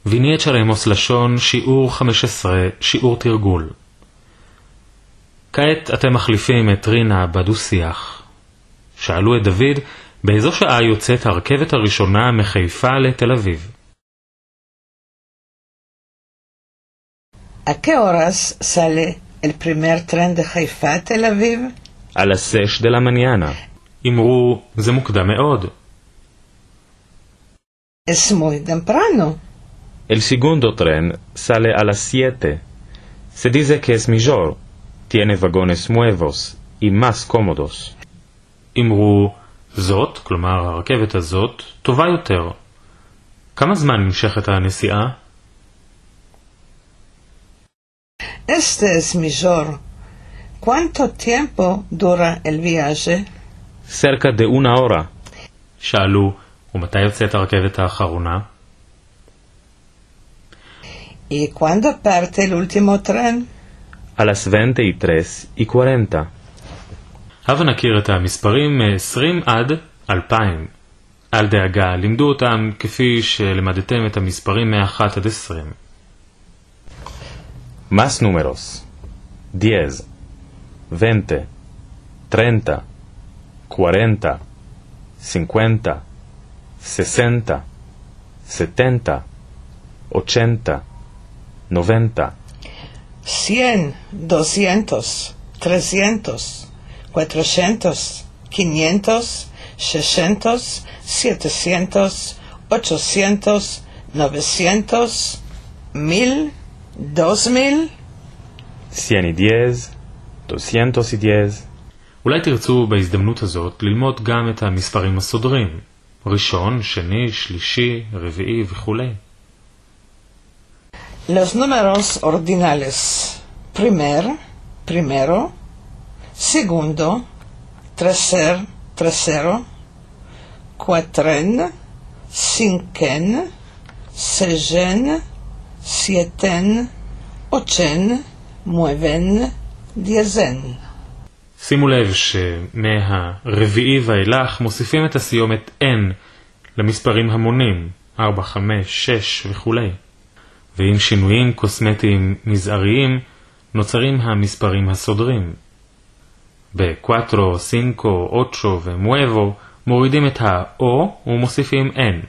וינייט של עמוס לשון, שיעור 15, שיעור תרגול. כעת אתם מחליפים את רינה בדו-שיח. שאלו את דוד, באיזו שעה יוצאת הרכבת הראשונה מחיפה לתל אביב? ¿A qué horas sale el primer tren de Haifa a Tel Aviv? A las 6 de la mañana. אמרו, זה מוקדם מאוד. Es muy temprano. El segundo tren sale a las 7. Se dice que es mejor. Tiene vagones nuevos y más cómodos. אמרו, זאת, כלומר הרכבת הזאת, טובה יותר. כמה זמן נמשכת הנסיעה? Este es mejor. ¿Cuánto tiempo dura el viaje? Cerca de una hora. שאלו, ומתי יוצאת הרכבת האחרונה? ¿Y cuándo parte el último tren? A las 23:40. הבה נכיר את המספרים מ-20 עד 2000. אל דאגה, לימדו אותם כפי שלמדתם את המספרים מ-1 עד 20. Más números. 10, 20, 30, 40, 50, 60, 70, 80, 90. 100, 200, 300, 400, 500, 600, 700, 800, 900, 1000, 2000. 110, 210. אולי תרצו בהזדמנות הזאת ללמוד גם את המספרים הסודרים. ראשון, שני, שלישי, רביעי וכו'. Los números ordinales. Primero. Segundo. Tercero. Cuatren. Cinquen. Seixen. Sieten. Ochen. Nueven. Diezen. שימו לב שמהרביעי ואילך מוסיפים את הסיומת N למספרים המונים, 4, 5, 6 וכו'. ועם שינויים קוסמטיים מזעריים נוצרים המספרים הסודרים. ב-4, 5, 8 ו-9 מורידים את ה-O ומוסיפים N.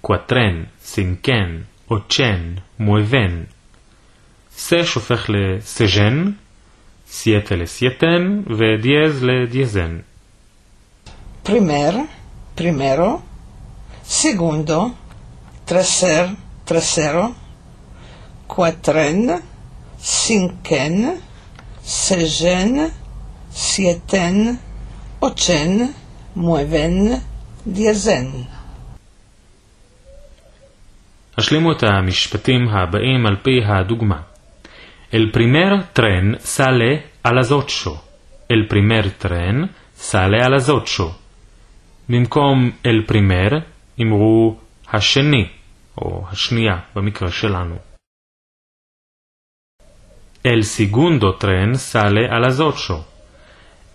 קואטרן, סינקן, אוצ'ן, מואבן. סש הופך לסז'ן, סייטה לסייטן ודיאז לדיאזן. Primero. Segundo. Tercero. Cuatren. Cinquen. Seixen. Sieten. Ochen. Nueven. Diezen. השלימו את המשפטים הבאים על פי הדוגמה. El primer tren sale a las 8. El primer tren sale a las 8. במקום el primer אמרו השני, או השנייה במקרה שלנו. El segundo tren sale a las 8.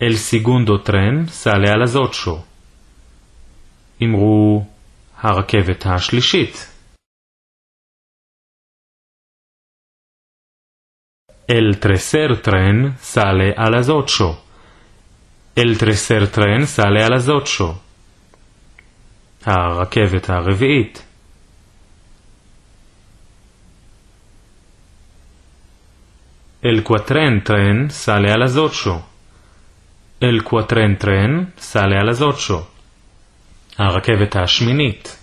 El segundo tren sale a las 8. אמרו הרכבת השלישית. El tercer tren sale a las 8. El tercer tren sale a las 8. הרכבת הרביעית. El cuatren tren sale a las 8. El cuatren tren sale a las 8. הרכבת השמינית.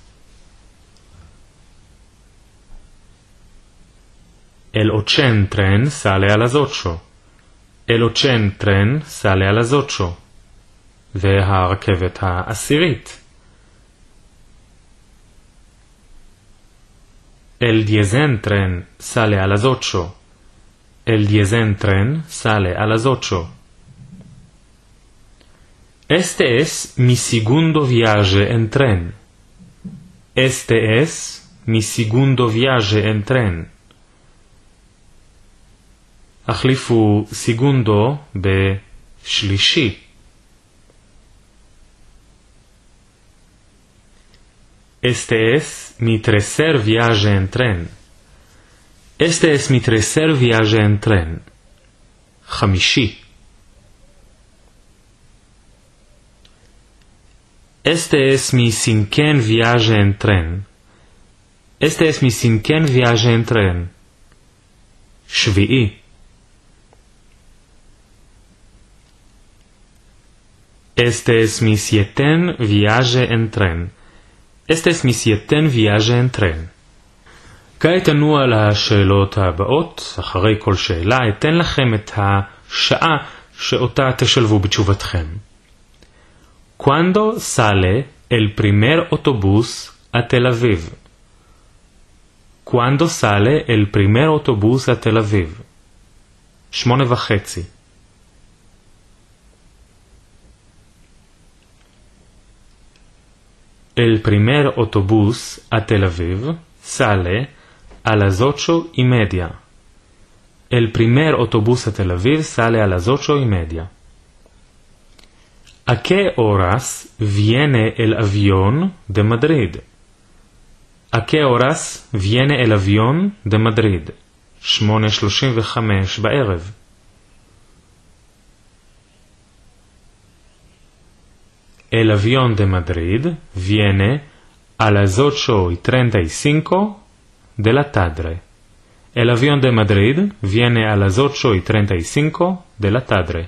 El ochen tren sale a las 8. El ochen tren sale a las 8. והרכבת העשירית. El diezén tren sale a las 8. El diezén tren sale a las 8. Este es mi segundo viaje en tren. Este es mi segundo viaje en tren. החליפו segundo בשלישי. Este es mi tercer viaje en tren. Este es mi tercer viaje en tren. חמישי. Este es mi cinquén viaje en tren. Este es mi cinquén viaje en tren. שביעי. Este es mi sietén viaje en tren. Este es mi sietén viaje en tren. כעת ענו על השאלות הבאות. אחרי כל שאלה אתן לכם את השעה שאותה תשלבו בתשובתכם. ¿Cuándo sale el primer autobús a Tel Aviv? ¿Cuándo sale el primer autobús a Tel Aviv? 8:30. El primer autobús a Tel Aviv sale a las 8:30. El primer autobús a Tel Aviv sale a las 8:30. ¿A qué horas viene el avión de Madrid? ¿A qué horas viene el avión de Madrid? 8:35 בערב. El avión de Madrid viene a las 8:35 de la tarde. El avión de Madrid viene a las 8:35 de la tarde.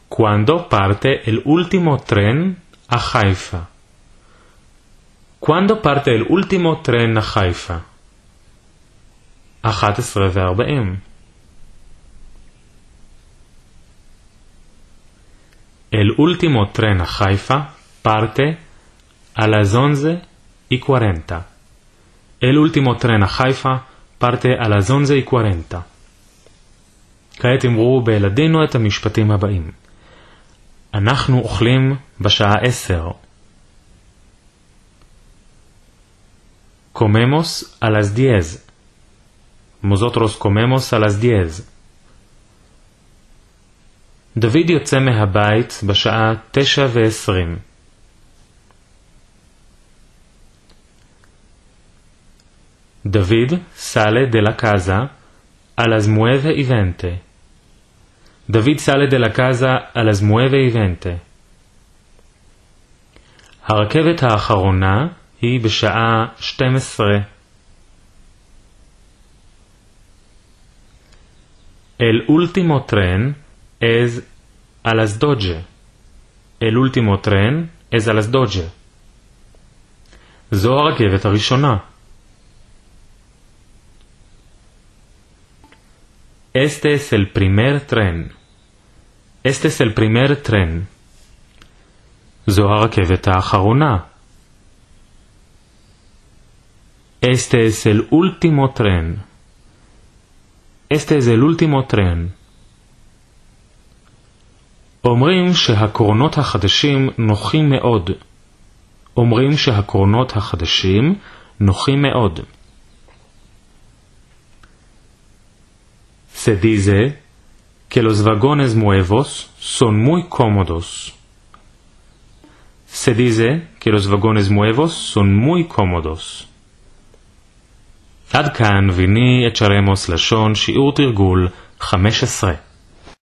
¿Cuándo parte el último tren a Haifa? ¿Cuándo parte el último tren a Haifa? 11:40. El último tren a Haifa parte a las 11:40. El último tren a Haifa parte a las 11:40. כעת אמרו בילדינו את המשפטים הבאים. אנחנו אוכלים בשעה 10. Comemos a las 10. Nosotros comemos a las 10. דוד יוצא מהבית בשעה 9:20. David sale de la casa a las 9:20. David sale de la casa a las 9:20. הרכבת האחרונה היא בשעה 12. El último tren es a las 12. El último tren es a las 12. זו הרכבת הראשונה. Este es el primer tren. Este es el primer tren. זו הרכבת האחרונה. Este es el último tren. Este es el último tren. אומרים שהקרונות החדשים נוחים מאוד. אומרים שהקרונות החדשים נוחים מאוד. Se dice que los vagones nuevos son muy cómodos. Se dice que los vagones nuevos son muy cómodos. עד כאן ויני את שרמוס לשון שיעור תרגול 15.